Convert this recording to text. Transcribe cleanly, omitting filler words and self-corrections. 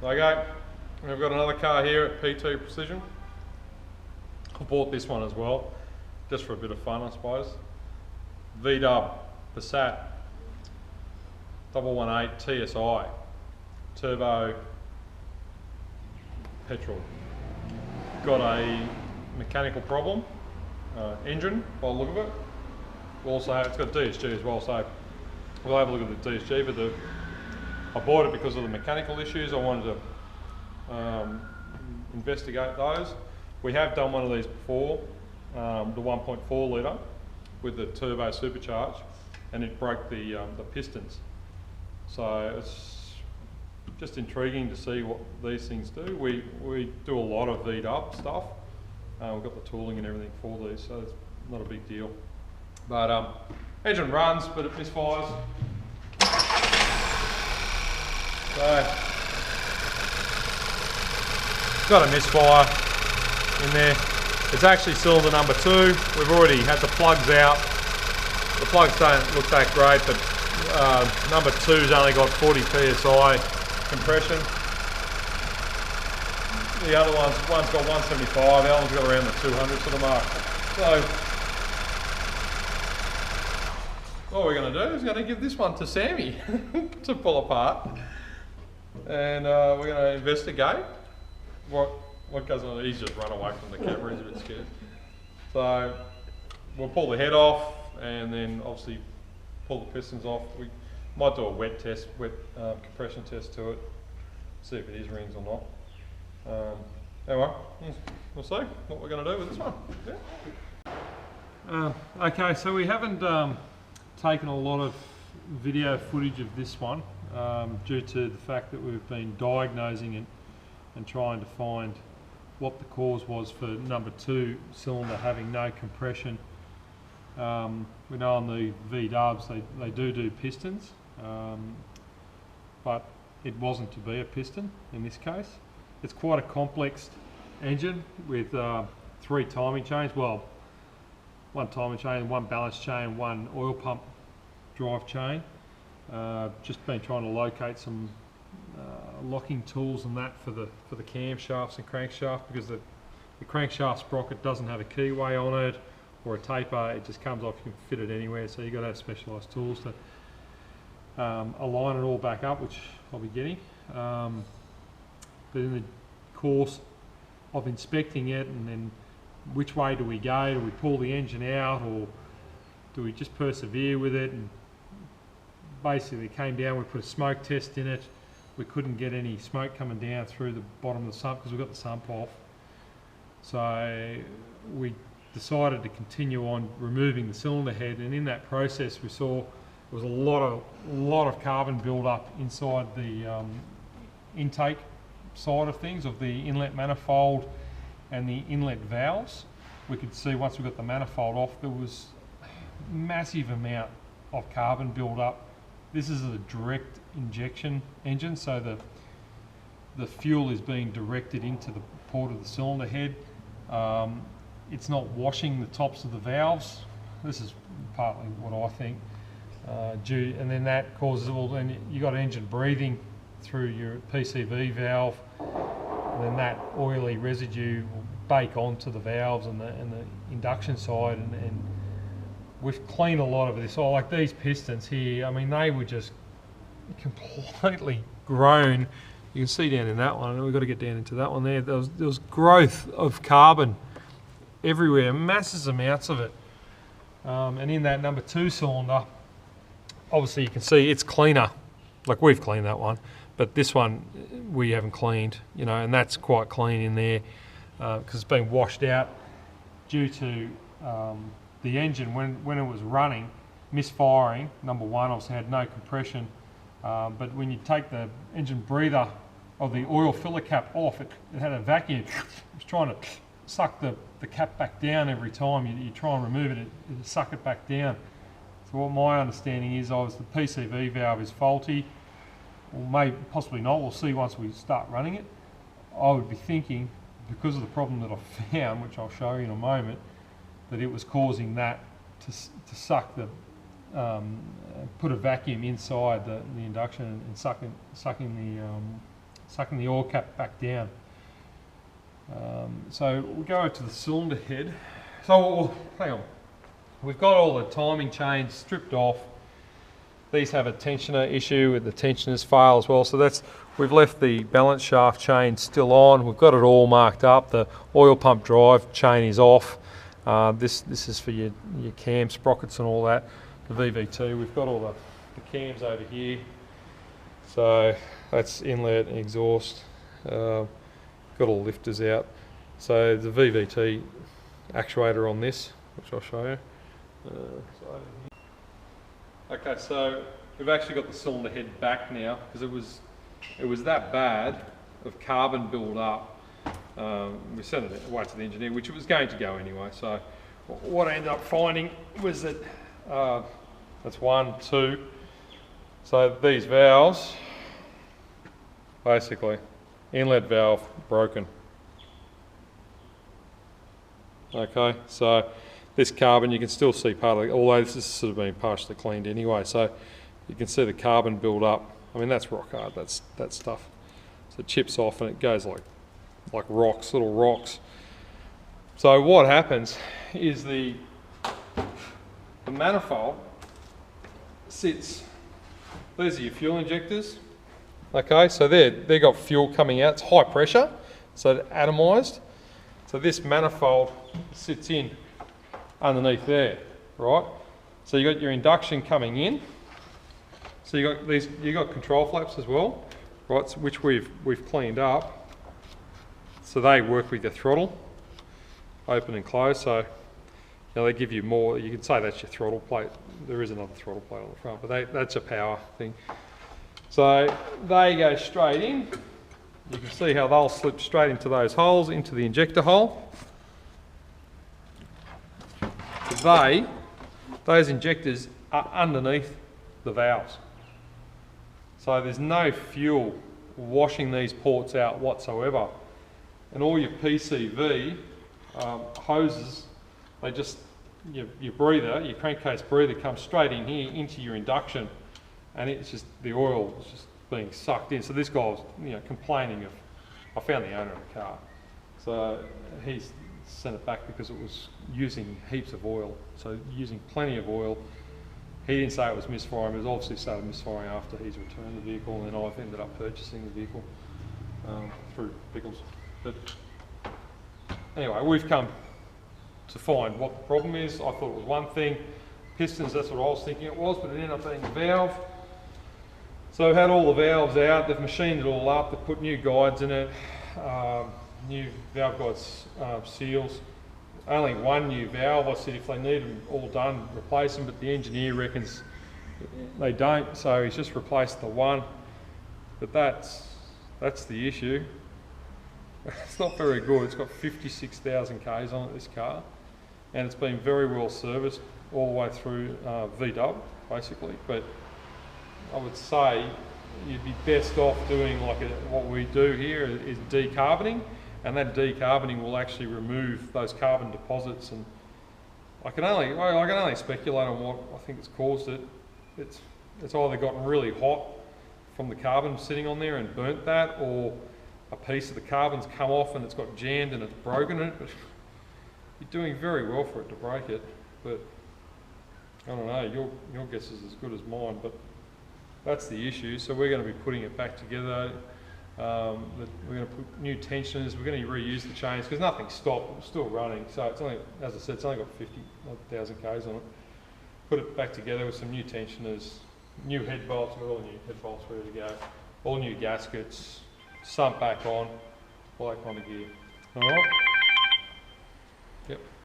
Okay, we've got another car here at PT Precision. I bought this one as well, just for a bit of fun I suppose. VW Passat 118 TSI, turbo petrol. Got a mechanical problem, engine by the look of it. Also, it's got DSG as well, so we'll have a look at the DSG, but I bought it because of the mechanical issues. I wanted to investigate those. We have done one of these before, the 1.4 litre with the turbo supercharged, and it broke the pistons. So it's just intriguing to see what these things do. We do a lot of VW stuff. We've got the tooling and everything for these, so it's not a big deal. But engine runs, but it misfires. So, got a misfire in there. It's actually cylinder number 2. We've already had the plugs out. The plugs don't look that great, but number 2's only got 40 psi compression. The other one's got 175, the other one's got around the 200 sort of mark. So, what we're going to do is we're going to give this one to Sammy to pull apart. And we're going to investigate what goes on. He's just run away from the camera, he's a bit scared. So we'll pull the head off and then obviously pull the pistons off. We might do a wet compression test to it, see if it is rings or not. Anyway, we'll see what we're going to do with this one. Yeah. Okay, so we haven't taken a lot of video footage of this one due to the fact that we've been diagnosing it and trying to find what the cause was for number 2 cylinder having no compression. We know on the V-dubs they do pistons, but it wasn't to be a piston in this case. It's quite a complex engine with 3 timing chains, well, 1 timing chain, 1 balance chain, 1 oil pump drive chain. Just been trying to locate some locking tools and that for the camshafts and crankshaft, because the crankshaft sprocket doesn't have a keyway on it or a taper. It just comes off. You can fit it anywhere, so you've got to have specialised tools to align it all back up, which I'll be getting. But in the course of inspecting it, and then which way do we go? Do we pull the engine out, or do we just persevere with it? And basically it came down, we put a smoke test in it. We couldn't get any smoke coming down through the bottom of the sump because we got the sump off. So we decided to continue on removing the cylinder head, and in that process we saw there was a lot of carbon build up inside the intake side of things, of the inlet manifold and the inlet valves. We could see once we got the manifold off there was a massive amount of carbon build up. This is a direct injection engine, so the fuel is being directed into the port of the cylinder head. It's not washing the tops of the valves. This is partly what I think. And then that causes, well, then you got engine breathing through your PCV valve, and then that oily residue will bake onto the valves and the induction side, and we've cleaned a lot of this. Oh, like these pistons here, I mean, they were just completely grown. You can see down in that one, and we've got to get down into that one there. There was growth of carbon everywhere, massive amounts of it. And in that number 2 cylinder, obviously you can see it's cleaner. Like we've cleaned that one, but this one we haven't cleaned, you know, and that's quite clean in there because it's been washed out due to the engine when it was running, misfiring. Number 1 obviously had no compression, but when you take the engine breather of the oil filler cap off, it had a vacuum. It was trying to suck the cap back down every time you try and remove it, it suck it back down. So what my understanding is, the PCV valve is faulty, or possibly not. We'll see once we start running it. I would be thinking, because of the problem that I found, which I'll show you in a moment, that it was causing that to suck put a vacuum inside the induction and sucking sucking the oil cap back down. So we'll go to the cylinder head. So hang on, we've got all the timing chains stripped off. These have a tensioner issue, with the tensioners fail as well. So we've left the balance shaft chain still on. We've got it all marked up. The oil pump drive chain is off. This is for your cam sprockets and all that. The VVT, we've got all the cams over here. So that's inlet and exhaust. Got all lifters out. So the VVT actuator on this, which I'll show you. Okay, so we've actually got the cylinder head back now because it was that bad of carbon build up. We sent it away to the engineer, which it was going to go anyway. So what I ended up finding was that that's 1, 2. So these valves, basically, inlet valve broken. Okay, so this carbon, you can still see part of it, although this has sort of been partially cleaned anyway, so you can see the carbon build up. I mean, that's rock hard, that stuff. So it chips off and it goes like rocks, little rocks. So what happens is the manifold sits, these are your fuel injectors. Okay, so they got fuel coming out, it's high pressure, so it's atomised. So this manifold sits in underneath there, right? So you got your induction coming in. So you got control flaps as well, right? So which we've cleaned up. So they work with your throttle, open and close. So you know, they give you more. You can say that's your throttle plate. There is another throttle plate on the front, but that's a power thing. So they go straight in. You can see how they'll slip straight into those holes, into the injector hole. Those injectors are underneath the valves. So there's no fuel washing these ports out whatsoever. And all your PCV hoses, they just, your breather, your crankcase breather comes straight in here into your induction, and it's just, the oil is just being sucked in. So this guy was complaining of, I found the owner of the car. So he's sent it back because it was using heaps of oil. So using plenty of oil. He didn't say it was misfiring, but it was obviously started misfiring after he's returned the vehicle, and then I've ended up purchasing the vehicle through Pickles. But anyway, we've come to find what the problem is. I thought it was one thing. Pistons, that's what I was thinking it was, but it ended up being the valve. So I've had all the valves out, they've machined it all up, they've put new guides in it, new valve guides seals. Only one new valve. I said if they need them all done, replace them, but the engineer reckons they don't, so he's just replaced the one. But that's the issue. It's not very good. It's got 56,000 Ks on it, this car, and it's been very well serviced all the way through VW, basically. But I would say you'd be best off doing what we do here is decarboning. And that decarboning will actually remove those carbon deposits. And I can only speculate on what I think it's caused it. It's either gotten really hot from the carbon sitting on there and burnt that, or a piece of the carbon's come off and it's got jammed and it's broken it. But you're doing very well for it to break it. But I don't know, your guess is as good as mine, but that's the issue. So we're going to be putting it back together. We're going to put new tensioners, we're going to reuse the chains because nothing's stopped, it's still running. So it's only, as I said, it's only got 50,000 Ks on it. Put it back together with some new tensioners, new head bolts, we've got all new head bolts ready to go, all new gaskets, sump back on, all that kind of gear. Alright? Yep.